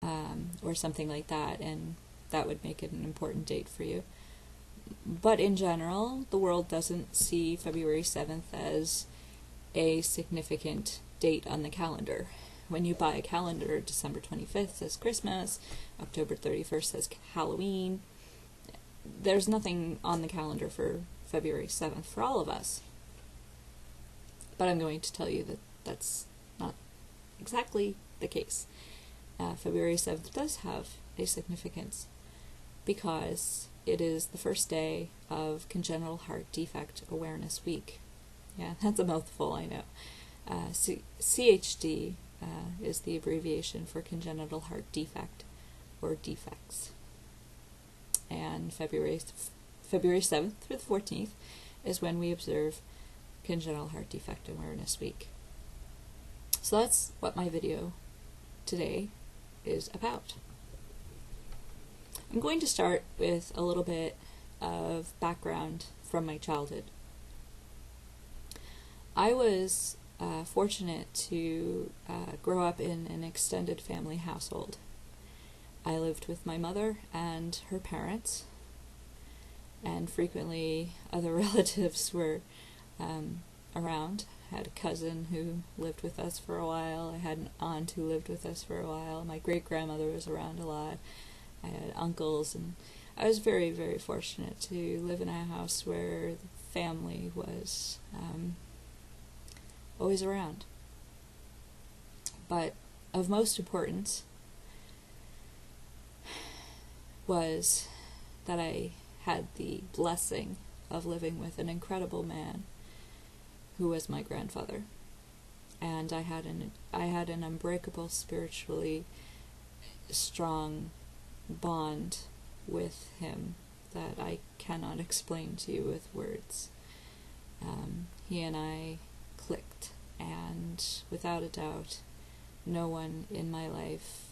or something like that, and that would make it an important date for you. But in general, the world doesn't see February 7th as a significant date on the calendar. When you buy a calendar, December 25th says Christmas, October 31st says Halloween. There's nothing on the calendar for February 7th for all of us. But I'm going to tell you that that's not exactly the case. February 7th does have a significance because it is the first day of Congenital Heart Defect Awareness Week. Yeah, that's a mouthful, I know. CHD is the abbreviation for Congenital Heart Defect or defects. And February 7th through the 14th is when we observe Congenital Heart Defect Awareness Week. So that's what my video today is about. I'm going to start with a little bit of background from my childhood. I was fortunate to grow up in an extended family household. I lived with my mother and her parents, and frequently other relatives were around. I had a cousin who lived with us for a while. I had an aunt who lived with us for a while. My great-grandmother was around a lot. I had uncles, and I was very, very fortunate to live in a house where the family was always around. But of most importance was that I had the blessing of living with an incredible man who was my grandfather. And I had an unbreakable, spiritually strong bond with him that I cannot explain to you with words. He and I clicked, and without a doubt, no one in my life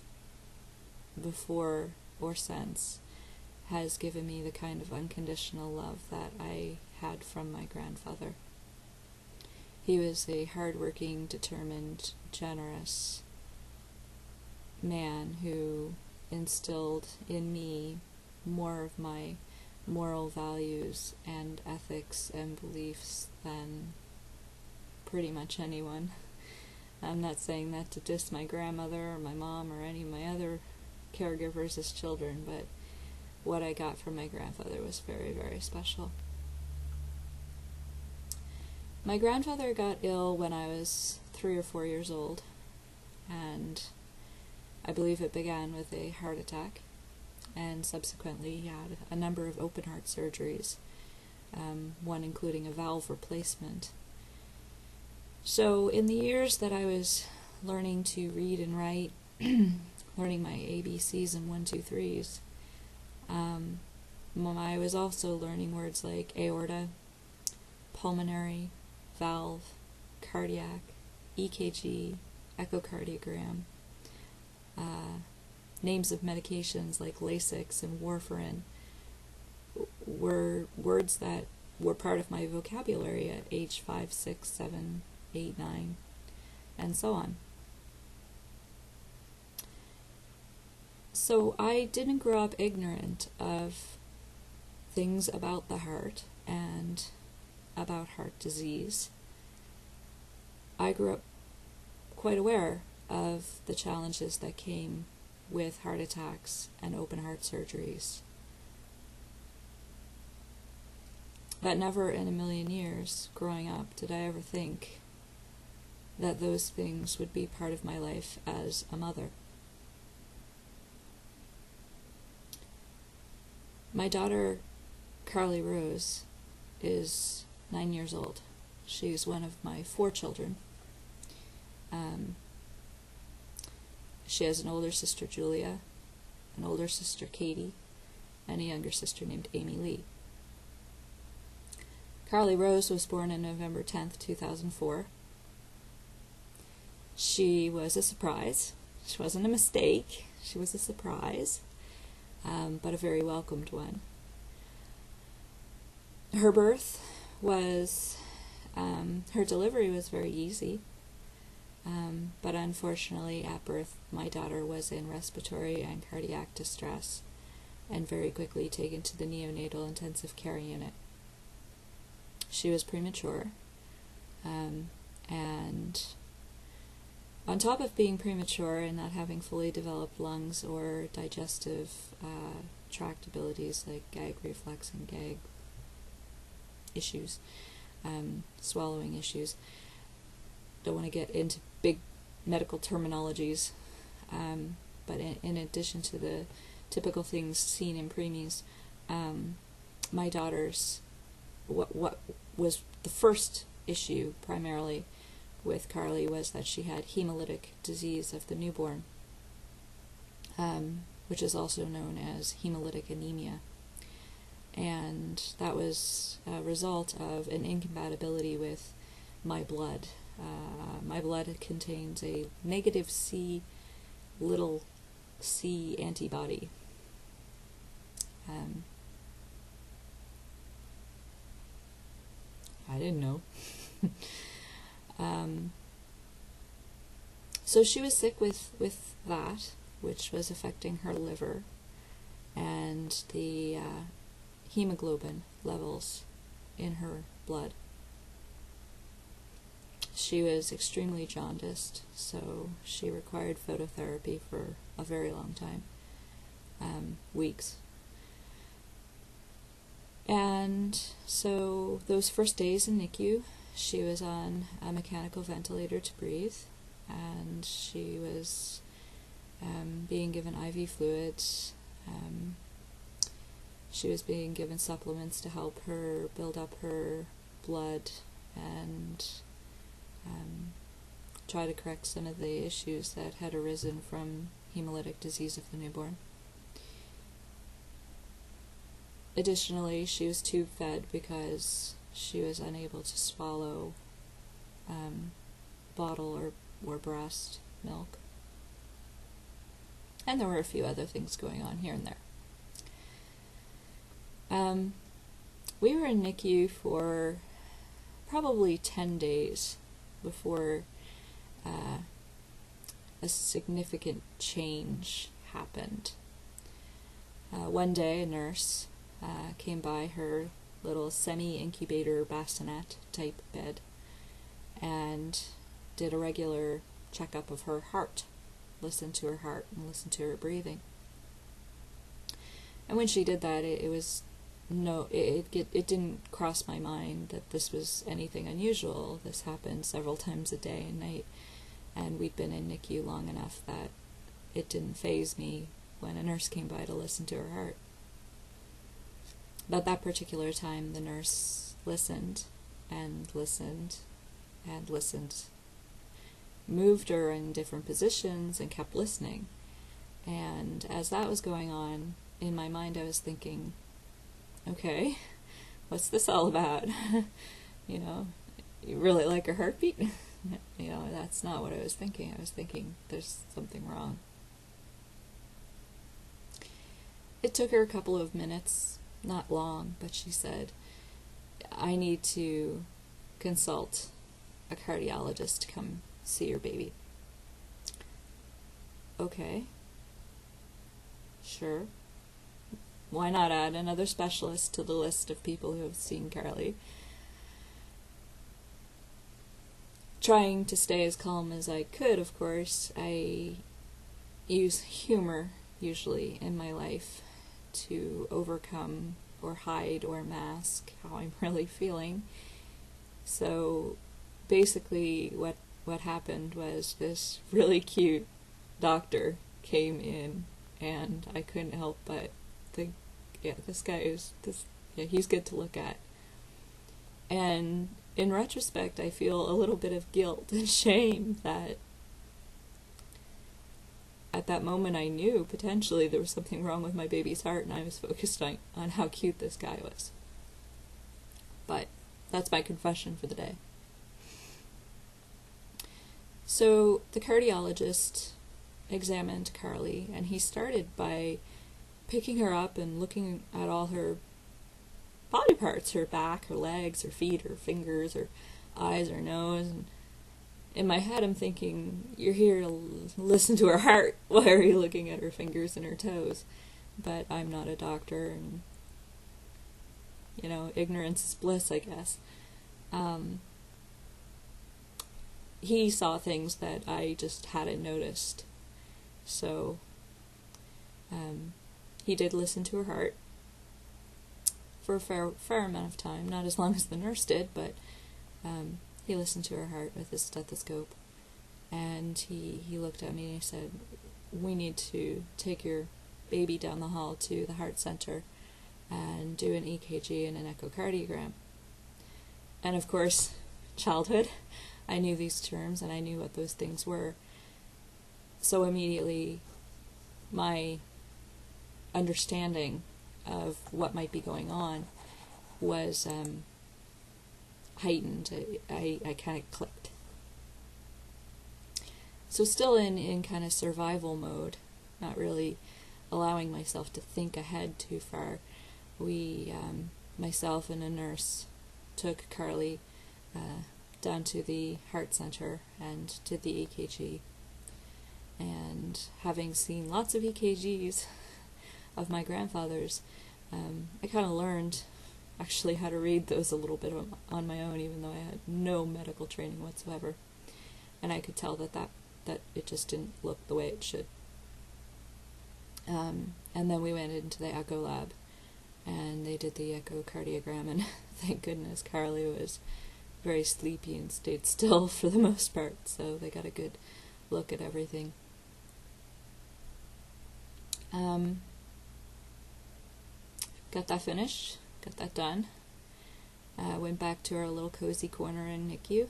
before or since has given me the kind of unconditional love that I had from my grandfather. He was a hardworking, determined, generous man who instilled in me more of my moral values and ethics and beliefs than pretty much anyone. I'm not saying that to diss my grandmother or my mom or any of my other caregivers as children, but what I got from my grandfather was very, very special. My grandfather got ill when I was 3 or 4 years old, and I believe it began with a heart attack, and subsequently he had a number of open heart surgeries, one including a valve replacement. So in the years that I was learning to read and write, learning my ABCs and 1, 2, 3s, I was also learning words like aorta, pulmonary, valve, cardiac, EKG, echocardiogram, names of medications like Lasix and warfarin were words that were part of my vocabulary at age 5, 6, 7, 8, 9, and so on. So I didn't grow up ignorant of things about the heart and about heart disease. I grew up quite aware of the challenges that came with heart attacks and open heart surgeries. But never in a million years growing up did I ever think that those things would be part of my life as a mother. My daughter, Carly Rose, is 9 years old. She's one of my 4 children. She has an older sister, Julia, an older sister, Katie, and a younger sister named Amy Lee. Carly Rose was born on November 10th, 2004. She was a surprise. She wasn't a mistake. She was a surprise, but a very welcomed one. Her birth was, her delivery was very easy. But unfortunately, at birth, my daughter was in respiratory and cardiac distress and very quickly taken to the neonatal intensive care unit. She was premature, and on top of being premature and not having fully developed lungs or digestive tract abilities like gag reflex and gag issues, swallowing issues, don't want to get into big medical terminologies, but in addition to the typical things seen in preemies, my daughter's, what was the first issue primarily with Carly was that she had hemolytic disease of the newborn, which is also known as hemolytic anemia. And that was a result of an incompatibility with my blood. My blood contains a negative little c antibody. I didn't know. So she was sick with that, which was affecting her liver and the hemoglobin levels in her blood. She was extremely jaundiced, so she required phototherapy for a very long time, weeks. And so those first days in NICU, she was on a mechanical ventilator to breathe, and she was being given IV fluids. She was being given supplements to help her build up her blood and try to correct some of the issues that had arisen from hemolytic disease of the newborn. Additionally, she was tube fed because she was unable to swallow bottle or breast milk. And there were a few other things going on here and there. We were in NICU for probably 10 days before a significant change happened. One day, a nurse came by her little semi-incubator bassinet type bed and did a regular checkup of her heart, listened to her heart and listened to her breathing. And when she did that, it didn't cross my mind that this was anything unusual. This happened several times a day and night, and we'd been in NICU long enough that it didn't faze me when a nurse came by to listen to her heart. But that particular time, the nurse listened and listened and listened, moved her in different positions and kept listening. And as that was going on, in my mind I was thinking, okay, what's this all about? You really like her heartbeat? That's not what I was thinking. I was thinking there's something wrong. It took her a couple of minutes, not long, but she said, I need to consult a cardiologist to come see your baby. Okay. Sure. Why not add another specialist to the list of people who have seen Carly? Trying to stay as calm as I could, of course, I use humor usually in my life to overcome or hide or mask how I'm really feeling. So basically what happened was this really cute doctor came in, and I couldn't help but think, this guy is he's good to look at. And in retrospect, I feel a little bit of guilt and shame that at that moment I knew potentially there was something wrong with my baby's heart, and I was focused on how cute this guy was. But that's my confession for the day. So the cardiologist examined Carly, and he started by picking her up and looking at all her body parts, her back, her legs, her feet, her fingers, her eyes, her nose, in my head I'm thinking, you're here to listen to her heart. Why are you looking at her fingers and her toes? But I'm not a doctor, and ignorance is bliss, I guess. He saw things that I just hadn't noticed. So he did listen to her heart for a fair amount of time, not as long as the nurse did, but he listened to her heart with his stethoscope, and he looked at me and he said, we need to take your baby down the hall to the heart center and do an EKG and an echocardiogram. And of course, childhood, I knew these terms and I knew what those things were. So immediately, my understanding of what might be going on was heightened. I kind of clicked. So still in kind of survival mode, not really allowing myself to think ahead too far, we, myself and a nurse, took Carly down to the heart center and did the EKG. And having seen lots of EKGs of my grandfather's, I kind of learned actually how to read those a little bit on my own, even though I had no medical training whatsoever. And I could tell that it just didn't look the way it should. And then we went into the echo lab, and they did the echocardiogram, and thank goodness Carly was very sleepy and stayed still for the most part, so they got a good look at everything. Got that finished, got that done. Went back to our little cozy corner in NICU,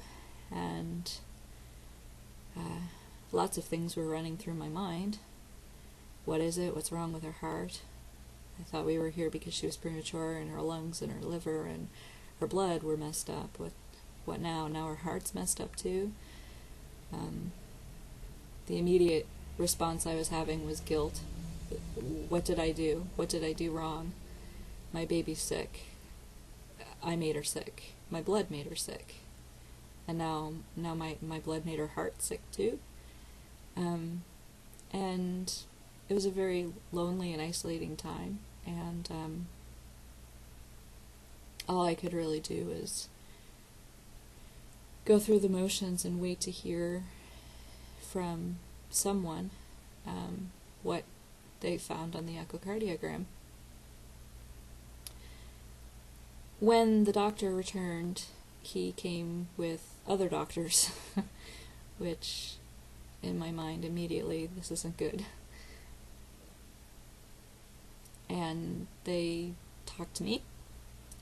and lots of things were running through my mind. What is it? What's wrong with her heart? I thought we were here because she was premature, and her lungs and her liver and her blood were messed up. What now? Now her heart's messed up too? The immediate response I was having was guilt. What did I do? What did I do wrong? My baby's sick. I made her sick. My blood made her sick. And now my blood made her heart sick too. And it was a very lonely and isolating time, and all I could really do was go through the motions and wait to hear from someone what they found on the echocardiogram. When the doctor returned, he came with other doctors, which in my mind immediately, this isn't good. And they talked to me,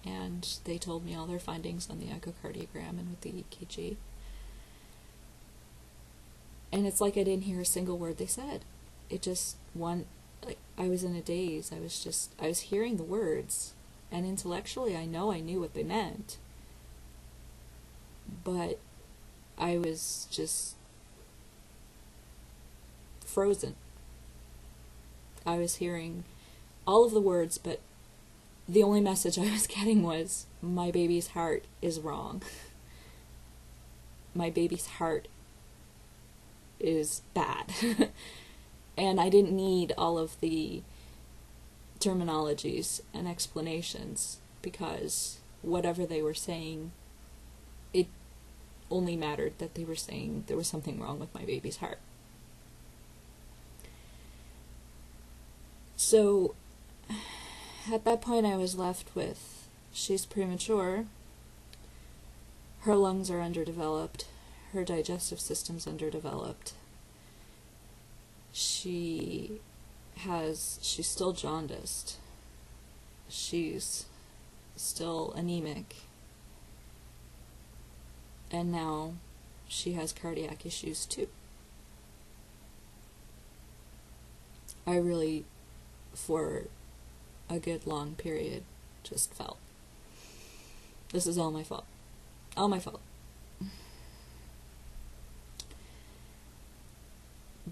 and they told me all their findings on the echocardiogram and with the EKG. And it's like I didn't hear a single word they said. It just, I was in a daze. I was hearing the words, and intellectually I knew what they meant. But I was just frozen. I was hearing all of the words, but the only message I was getting was, my baby's heart is wrong. My baby's heart is bad. And I didn't need all of the terminologies and explanations, because whatever they were saying, it only mattered that they were saying there was something wrong with my baby's heart. So at that point I was left with, she's premature, her lungs are underdeveloped, her digestive system's underdeveloped, she's still jaundiced, she's still anemic, and now she has cardiac issues too. I really, for a good long period, just felt, this is all my fault. All my fault.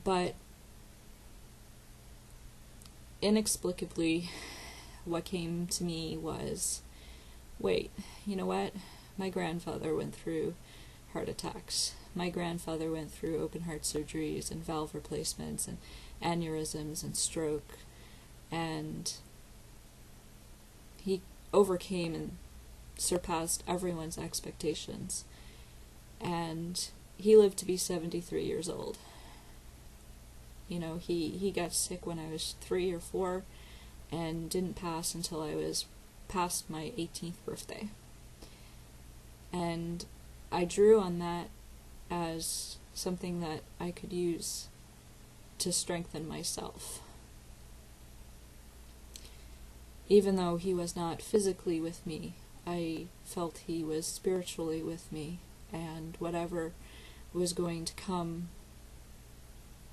But inexplicably, what came to me was, wait, you know what? My grandfather went through heart attacks. My grandfather went through open heart surgeries and valve replacements and aneurysms and stroke, and he overcame and surpassed everyone's expectations. And he lived to be 73 years old. You know, he got sick when I was 3 or 4 and didn't pass until I was past my 18th birthday. And I drew on that as something that I could use to strengthen myself. Even though he was not physically with me, I felt he was spiritually with me, and whatever was going to come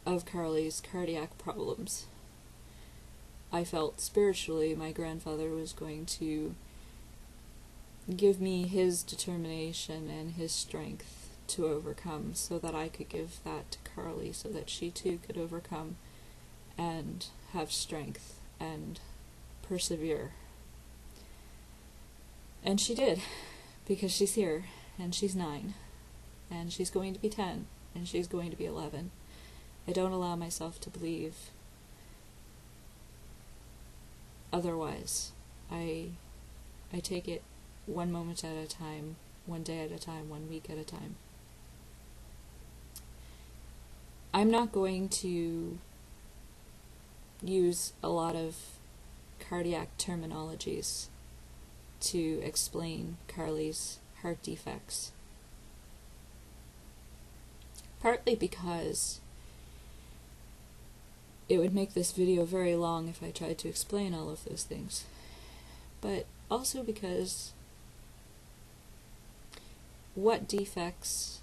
of Carly's cardiac problems, I felt spiritually my grandfather was going to give me his determination and his strength to overcome, so that I could give that to Carly, so that she too could overcome and have strength and persevere. And she did, because she's here, and she's 9, and she's going to be 10, and she's going to be 11. I don't allow myself to believe otherwise. I take it one moment at a time, one day at a time, 1 week at a time. I'm not going to use a lot of cardiac terminologies to explain Carly's heart defects. Partly because it would make this video very long if I tried to explain all of those things. But also because what defects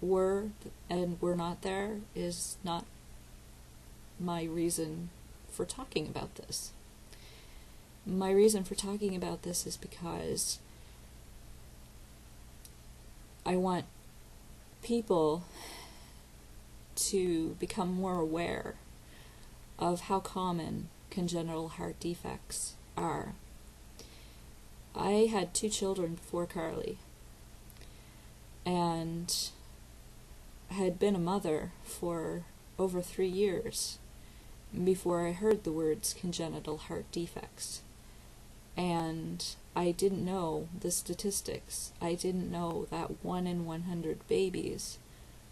were and were not there is not my reason for talking about this. My reason for talking about this is because I want people to become more aware of how common congenital heart defects are. I had 2 children before Carly, and had been a mother for over 3 years before I heard the words congenital heart defects. And I didn't know the statistics. I didn't know that 1 in 100 babies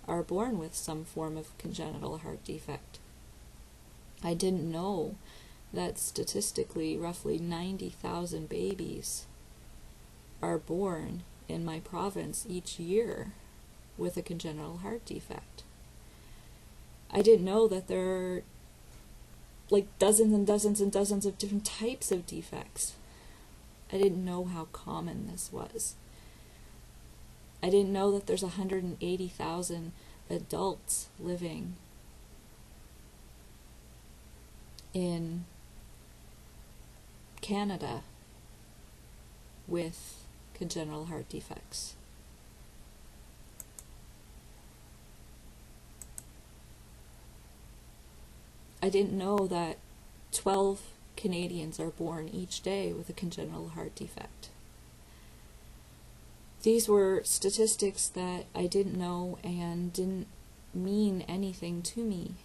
are born with some form of congenital heart defect. I didn't know that statistically roughly 90,000 babies are born in my province each year with a congenital heart defect. I didn't know that there are like dozens and dozens and dozens of different types of defects. I didn't know how common this was. I didn't know that there's 180,000 adults living in Canada with congenital heart defects. I didn't know that 12 Canadians are born each day with a congenital heart defect. These were statistics that I didn't know and didn't mean anything to me.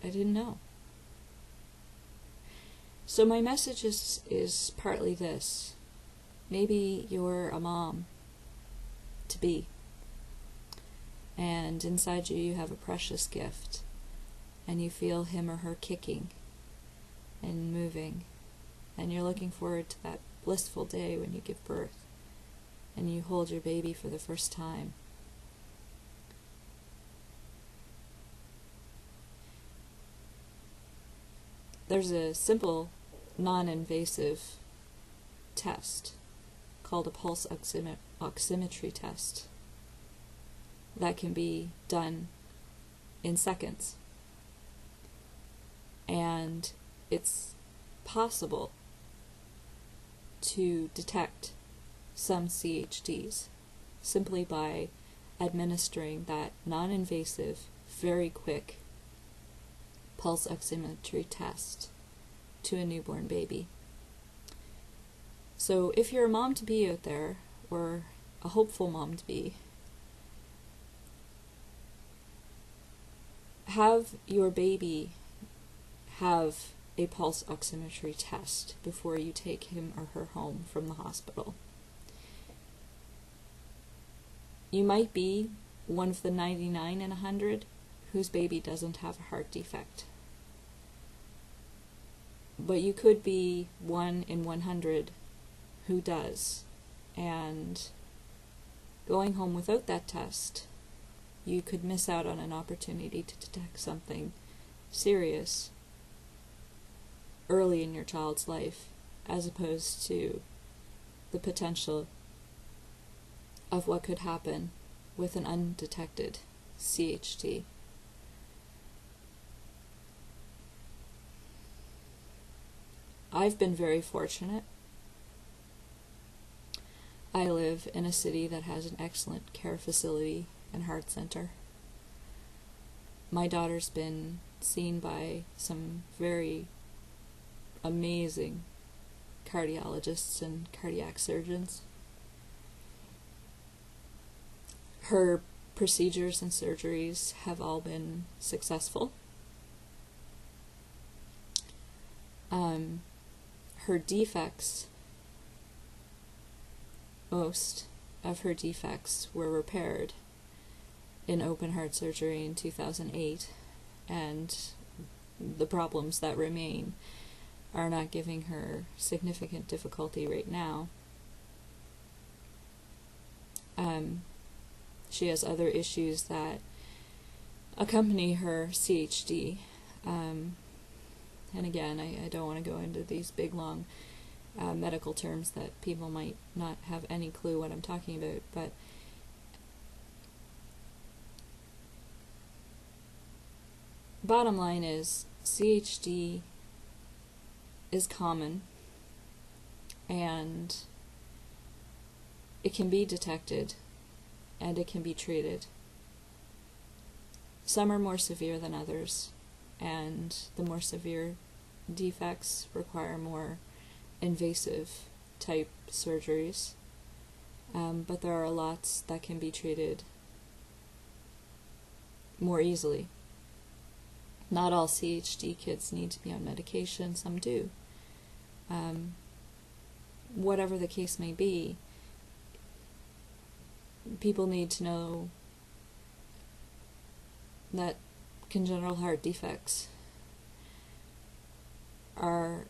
I didn't know. So my message is partly this. Maybe you're a mom to be, and inside you have a precious gift, and you feel him or her kicking and moving, and you're looking forward to that blissful day when you give birth and you hold your baby for the first time. There's a simple, non-invasive test called a pulse oximetry test that can be done in seconds. And it's possible to detect some CHDs simply by administering that non-invasive, very quick pulse oximetry test to a newborn baby. So if you're a mom-to-be out there, or a hopeful mom-to-be, have your baby have a pulse oximetry test before you take him or her home from the hospital. You might be one of the 99 in 100 whose baby doesn't have a heart defect. But you could be 1 in 100 who does. And going home without that test, you could miss out on an opportunity to detect something serious early in your child's life, as opposed to the potential of what could happen with an undetected CHD. I've been very fortunate. I live in a city that has an excellent care facility and heart center. My daughter's been seen by some very amazing cardiologists and cardiac surgeons. Her procedures and surgeries have all been successful. Her defects, most of her defects were repaired in open heart surgery in 2008, and the problems that remain are not giving her significant difficulty right now. She has other issues that accompany her CHD. And again, I don't want to go into these big, long medical terms that people might not have any clue what I'm talking about, but bottom line is CHD is common, and it can be detected and it can be treated. Some are more severe than others, and the more severe defects require more invasive type surgeries, but there are lots that can be treated more easily. Not all CHD kids need to be on medication, some do. Whatever the case may be, people need to know that congenital heart defects are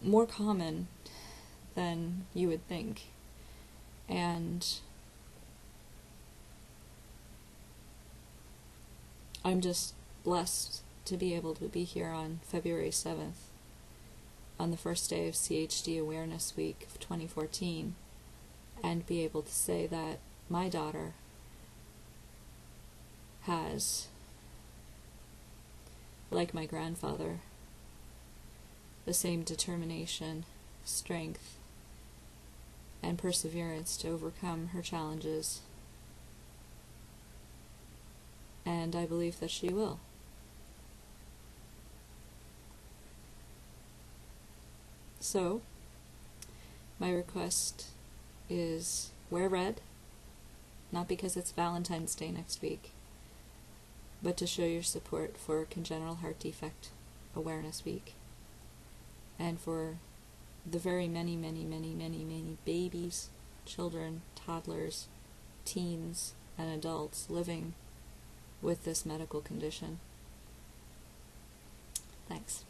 more common than you would think, and I'm just blessed to be able to be here on February 7th, on the first day of CHD Awareness Week of 2014, and be able to say that my daughter has, like my grandfather, the same determination, strength, and perseverance to overcome her challenges. And I believe that she will. So, my request is wear red, not because it's Valentine's Day next week, but to show your support for Congenital Heart Defect Awareness Week, and for the very many babies, children, toddlers, teens, and adults living with this medical condition. Thanks.